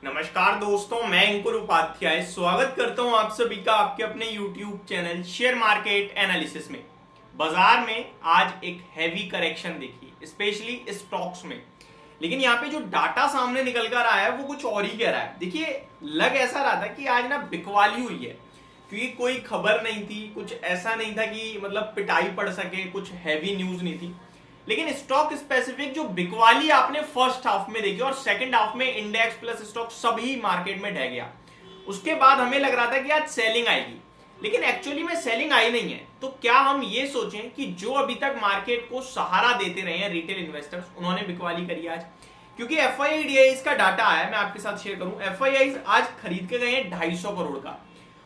नमस्कार दोस्तों, मैं अंकुर उपाध्याय स्वागत करता हूं आप सभी का आपके अपने YouTube channel share market analysis में। बाजार में आज एक हैवी करेक्शन देखी, स्पेशली स्टॉक्स में। लेकिन यहाँ पे जो डाटा सामने निकल कर आया है वो कुछ और ही कह रहा है। देखिए, लग ऐसा रहा था कि आज ना बिकवाली हुई है, क्योंकि कोई खबर नहीं थी, कुछ ऐसा नहीं था कि मतलब पिटाई पड़ सके, कुछ हैवी न्यूज नहीं थी। लेकिन स्टॉक स्पेसिफिक जो बिकवाली आपने फर्स्ट हाफ में देखी और सेकंड हाफ में इंडेक्स प्लस स्टॉक सभी मार्केट में ढह गया। उसके बाद हमें लग रहा था कि आज सेलिंग आएगी, लेकिन एक्चुअली में सेलिंग आई नहीं है। तो क्या हम ये सोचें कि जो अभी तक मार्केट को सहारा देते रहे हैं रिटेल इन्वेस्टर्स, उन्होंने बिकवाली करी आज? क्योंकि एफआईआई का डाटा आया, मैं आपके साथ शेयर करूं। एफआईआई आज खरीद के गए हैं 250 करोड़ का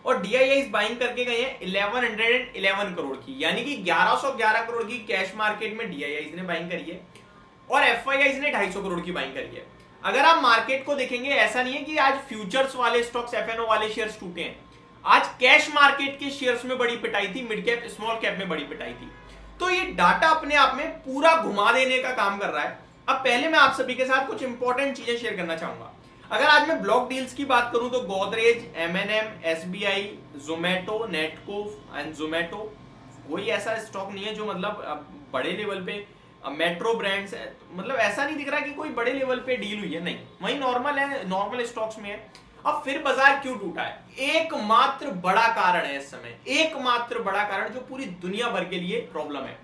और डीआईआई बाइंग करके गए हैं 1111 करोड़ की, यानी कि 1111 करोड़ की कैश मार्केट में डीआईआई ने बाइंग करी है और एफआईआई ने 250 करोड़ की बाइंग करी है। अगर आप मार्केट को देखेंगे, ऐसा नहीं है कि आज फ्यूचर्स वाले स्टॉक्स, एफएनओ वाले शेयर्स टूटे हैं। आज कैश मार्केट के शेयर्स में बड़ी पिटाई थी, मिड कैप स्मॉल कैप में बड़ी पिटाई थी। तो ये डाटा अपने आप में पूरा घुमा देने का काम कर रहा है। अब पहले मैं आप सभी के साथ कुछ इंपॉर्टेंट चीजें शेयर करना चाहूंगा। अगर आज मैं ब्लॉक डील्स की बात करूं तो Godrej, M N M, SBI, Zomato, Natco and Zomato, कोई ऐसा स्टॉक नहीं है जो मतलब बड़े लेवल पे, मेट्रो ब्रांड्स है, मतलब ऐसा नहीं दिख रहा कि कोई बड़े लेवल पे डील हुई है, नहीं, वही नॉर्मल है, नॉर्मल स्टॉक्स में है। अब फिर बाजार क्यों टूटा है? एकमात्र बड़ा कारण है इस समय, एकमात्र बड़ा कारण जो पूरी दुनिया भर के लिए प्रॉब्लम है।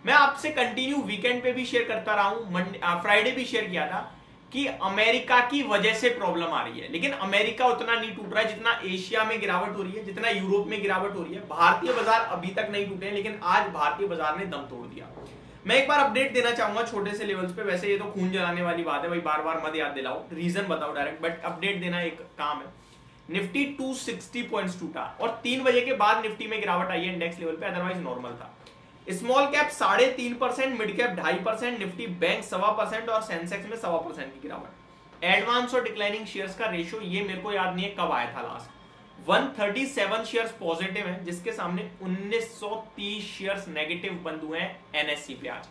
मैं आपसे कंटिन्यू वीकेंड पे भी शेयर करता रहा हूं, फ्राइडे भी शेयर किया था कि अमेरिका की वजह से प्रॉब्लम आ रही है। लेकिन अमेरिका उतना नहीं टूट रहा है जितना एशिया में गिरावट हो रही है, जितना यूरोप में गिरावट हो रही है। भारतीय बाजार अभी तक नहीं टूटे हैं, लेकिन आज भारतीय बाजार ने दम तोड़ दिया। मैं एक बार अपडेट देना चाहूंगा छोटे से लेवल्स पे। वैसे ये तो खून जलाने वाली बात है भाई, बार बार मत याद दिलाओ, रीजन बताओ डायरेक्ट, बट अपडेट देना एक काम है। निफ्टी 260 पॉइंट्स टूटा और 3 बजे के बाद निफ्टी में गिरावट आई है इंडेक्स लेवल पे, अदरवाइज नॉर्मल था। Small cap 3.5%, mid cap 2.5%, Nifty bank 1.25% और सेंसेक्स में 1.25% की गिरावट। एडवांस और डिक्लाइनिंग शेयर्स का रेशियो, ये मेरे को याद नहीं है कब आया था लास्ट। 137 शेयर्स पॉजिटिव हैं, जिसके सामने 1930 शेयर्स नेगेटिव बंद हुए हैं एनएससी पे आज।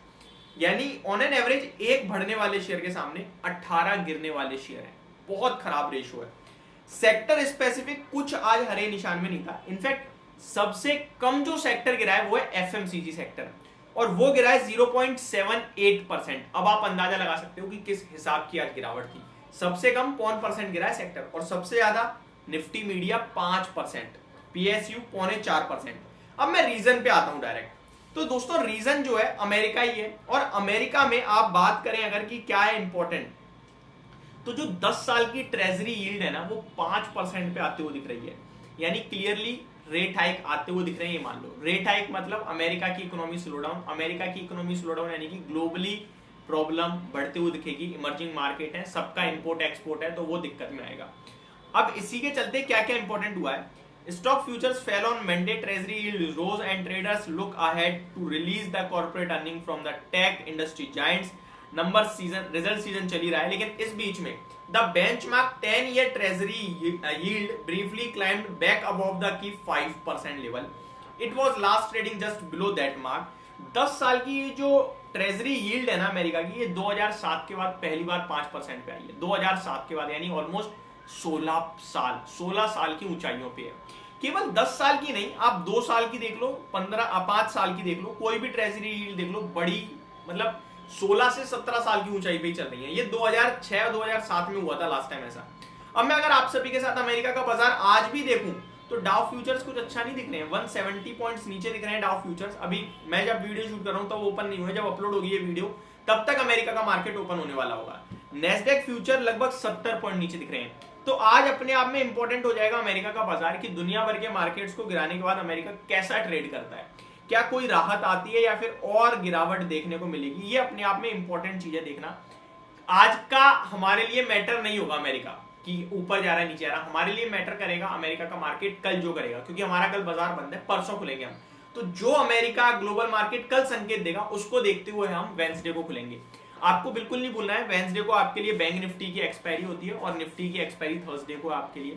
यानी ऑन एन एवरेज एक बढ़ने वाले शेयर के सामने 18 गिरने वाले शेयर हैं। बहुत खराब रेशियो है। सेक्टर स्पेसिफिक कुछ आज हरे निशान में नहीं था। इनफैक्ट सबसे कम जो सेक्टर गिरा है वो है एफएमसीजी सेक्टर, और वो गिरा है 0.78%। अब आप अंदाजा लगा सकते हो कि किस हिसाब की आज गिरावट थी। सबसे कम 0.5% गिरा है सेक्टर, और सबसे ज्यादा निफ्टी मीडिया 5%, पीएसयू 4.25%। अब मैं रीजन पे आता हूं डायरेक्ट। तो दोस्तों, रीजन जो है अमेरिका ही है, और अमेरिका में आप बात करें अगर कि क्या है इंपॉर्टेंट, तो जो 10 साल की ट्रेजरी यील्ड है ना, वो 5% पे आते हुए दिख रही है। यानी क्लियरली रेट हाइक आते हुए दिख रहे हैं। ये मान लो रेट हाइक मतलब अमेरिका की इकोनॉमी स्लो डाउन। अमेरिका की इकोनॉमी स्लो डाउन यानी कि ग्लोबली प्रॉब्लम बढ़ते हुए दिखेगी। इमर्जिंग मार्केट है, सबका इंपोर्ट एक्सपोर्ट है, तो वो दिक्कत में आएगा। अब इसी के चलते क्या क्या इंपॉर्टेंट हुआ है? Stock futures fell on Monday, treasury yield rose and traders look ahead to release the corporate earning from the tech industry giants. Number season, result season चल ही रहा है, लेकिन इस बीच में the benchmark 10-year treasury yield briefly climbed back above the key 5% level. It was last trading just below that mark. 10 साल की जो ट्रेजरी यील्ड है ना अमेरिका की, ये 2007 के बाद पहली बार 5% पे आई है। 2007 के बाद, यानी ऑलमोस्ट 16 साल की ऊंचाइयों पे है। केवल 10 साल की नहीं, आप 2 साल की देख लो, 5 साल की देख लो, कोई भी ट्रेजरी यील्ड देख लो, बड़ी मतलब 16 से 17 साल की ऊंचाई पे ही चल रही है। ये 2006 और 2007 में हुआ था लास्ट टाइम ऐसा। अब मैं अगर आप सभी के साथ अमेरिका का बाजार आज भी देखूं तो डाउ फ्यूचर्स कुछ अच्छा नहीं दिख रहे हैं। 170 पॉइंट्स नीचे दिख रहे हैं डाउ फ्यूचर्स। अभी मैं जब वीडियो शूट कर रहा हूं तब ओपन नहीं हुए, जब अपलोड होगी ये वीडियो तब तक अमेरिका का मार्केट ओपन होने वाला होगा। नेस्डेक फ्यूचर लगभग 70 पॉइंट नीचे दिख रहे हैं। तो आज अपने आप में इंपॉर्टेंट हो जाएगा अमेरिका का बाजार कि दुनिया भर के मार्केट्स को गिराने के बाद अमेरिका कैसा ट्रेड करता है, क्या कोई राहत आती है या फिर और गिरावट देखने को मिलेगी। ये अपने आप में इंपॉर्टेंट चीज है देखना। आज का हमारे लिए मैटर नहीं होगा अमेरिका कि ऊपर जा रहा है नीचे आ रहा है, हमारे लिए मैटर करेगा अमेरिका का मार्केट कल जो करेगा, क्योंकि हमारा कल बाजार बंद है, परसों खुलेंगे हम। तो जो अमेरिका ग्लोबल मार्केट कल संकेत देगा उसको देखते हुए हम वेंसडे को खुलेंगे। आपको बिल्कुल नहीं भूलना है, वेंसडे को आपके लिए बैंक निफ्टी की एक्सपायरी होती है और निफ्टी की एक्सपायरी थर्सडे को आपके लिए,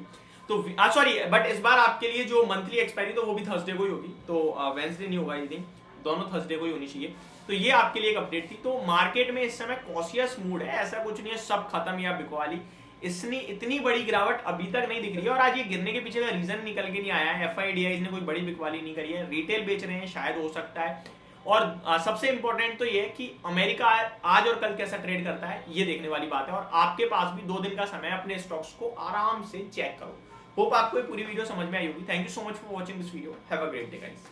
तो सॉरी, बट इस बार आपके लिए जो मंथली एक्सपायरी तो वो भी थर्सडे को ही होगी, तो वेंसडे नहीं होगा ये दिन, दोनों थर्सडे को ही होनी चाहिए। तो ये आपके लिए एक अपडेट थी। तो मार्केट में इस समय कॉशियस मूड है, ऐसा कुछ नहीं है सब खत्म या बिकवाली। इसने इतनी बड़ी गिरावट अभी तक नहीं दिख रही है और आज ये गिरने के पीछे का रीजन निकल के नहीं आया है। एफआईडीआई ने कोई बड़ी बिकवाली नहीं करी है, रिटेल बेच रहे हैं, शायद हो सकता है। और सबसे इंपॉर्टेंट तो ये है कि अमेरिका आज और कल कैसा ट्रेड करता है ये देखने वाली बात है। और आपके पास भी 2 दिन का समय है, अपने स्टॉक्स को आराम से चेक करो। होप आपको ये पूरी वीडियो समझ में आई होगी। Thank you so much for watching this video. Have a great day guys.